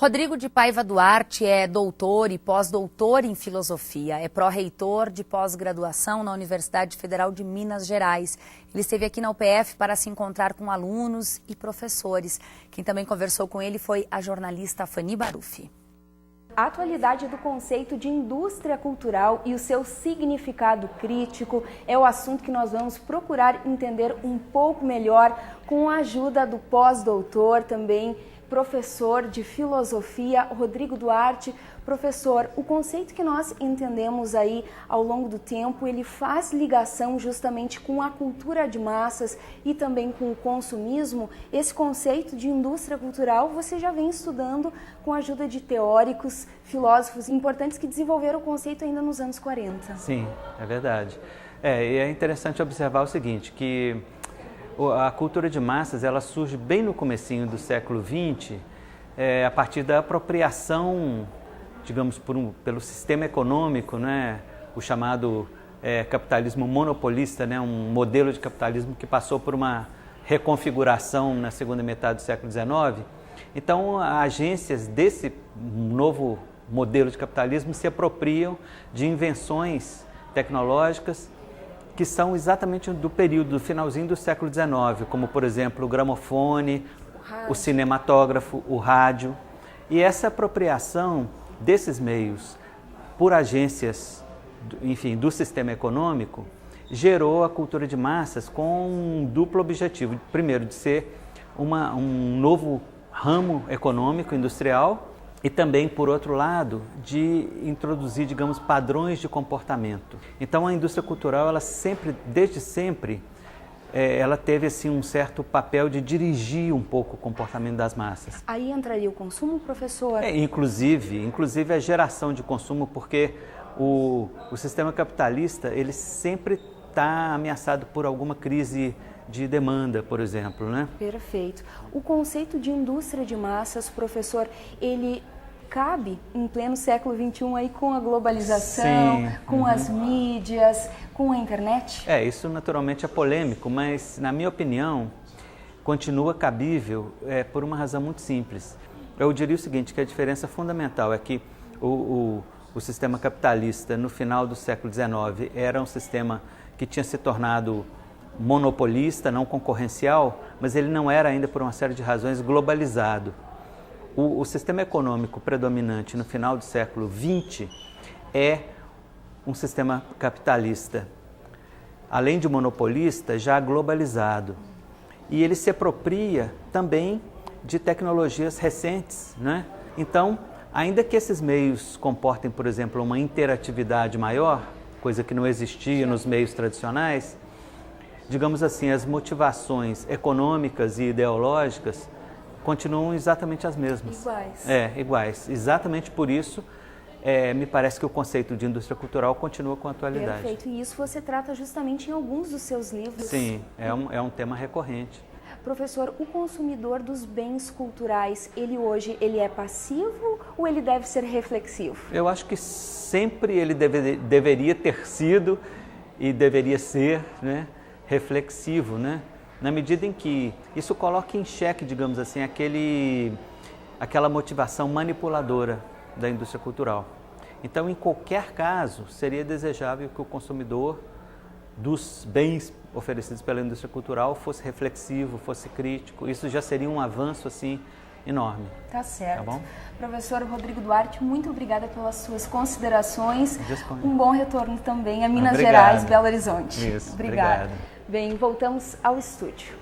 Rodrigo de Paiva Duarte é doutor e pós-doutor em filosofia, é pró-reitor de pós-graduação na Universidade Federal de Minas Gerais. Ele esteve aqui na UPF para se encontrar com alunos e professores. Quem também conversou com ele foi a jornalista Fanny Baruffi. A atualidade do conceito de indústria cultural e o seu significado crítico é o assunto que nós vamos procurar entender um pouco melhor com a ajuda do pós-doutor, também professor de filosofia, Rodrigo Duarte. Professor, o conceito que nós entendemos aí ao longo do tempo, ele faz ligação justamente com a cultura de massas e também com o consumismo. Esse conceito de indústria cultural você já vem estudando com a ajuda de teóricos, filósofos importantes que desenvolveram o conceito ainda nos anos 40. Sim, é verdade. E é interessante observar o seguinte, que a cultura de massas ela surge bem no comecinho do século XX, a partir da apropriação, digamos, pelo sistema econômico, né? O chamado capitalismo monopolista, né? Um modelo de capitalismo que passou por uma reconfiguração na segunda metade do século XIX. Então, agências desse novo modelo de capitalismo se apropriam de invenções tecnológicas que são exatamente do período, do finalzinho do século XIX, como, por exemplo, o gramofone, o cinematógrafo, o rádio. E essa apropriação desses meios por agências, enfim, do sistema econômico, gerou a cultura de massas com um duplo objetivo. Primeiro, de ser um novo ramo econômico, industrial, e também, por outro lado, de introduzir, digamos, padrões de comportamento. Então, a indústria cultural, ela sempre, desde sempre, ela teve assim, um certo papel de dirigir um pouco o comportamento das massas. Aí entraria o consumo, professor? Inclusive a geração de consumo, porque o sistema capitalista, ele sempre está ameaçado por alguma crise de demanda, por exemplo, né? Perfeito. O conceito de indústria de massas, professor, ele cabe em pleno século XXI aí com a globalização, sim, com as mídias, com a internet? Isso naturalmente é polêmico, mas na minha opinião continua cabível por uma razão muito simples. Eu diria o seguinte, que a diferença fundamental é que o sistema capitalista no final do século XIX era um sistema que tinha se tornado monopolista, não concorrencial, mas ele não era ainda, por uma série de razões, globalizado. O sistema econômico predominante no final do século XX é um sistema capitalista, além de monopolista, já globalizado. E ele se apropria também de tecnologias recentes, né? Então, ainda que esses meios comportem, por exemplo, uma interatividade maior, coisa que não existia nos meios tradicionais, digamos assim, as motivações econômicas e ideológicas continuam exatamente as mesmas. Iguais. Iguais. Exatamente por isso, me parece que o conceito de indústria cultural continua com atualidade. Perfeito. E isso você trata justamente em alguns dos seus livros. Sim, é um tema recorrente. Professor, o consumidor dos bens culturais, ele hoje é passivo ou ele deve ser reflexivo? Eu acho que sempre ele deveria ter sido e deveria ser, né, reflexivo, né? Na medida em que isso coloca em xeque, digamos assim, aquela motivação manipuladora da indústria cultural. Então, em qualquer caso, seria desejável que o consumidor dos bens oferecidos pela indústria cultural fosse reflexivo, fosse crítico. Isso já seria um avanço assim enorme. Tá certo. Tá bom? Professor Rodrigo Duarte, muito obrigada pelas suas considerações. Disponha. Um bom retorno também a Minas Obrigado. Gerais, Belo Horizonte. Isso, Obrigada. obrigado. Bem, voltamos ao estúdio.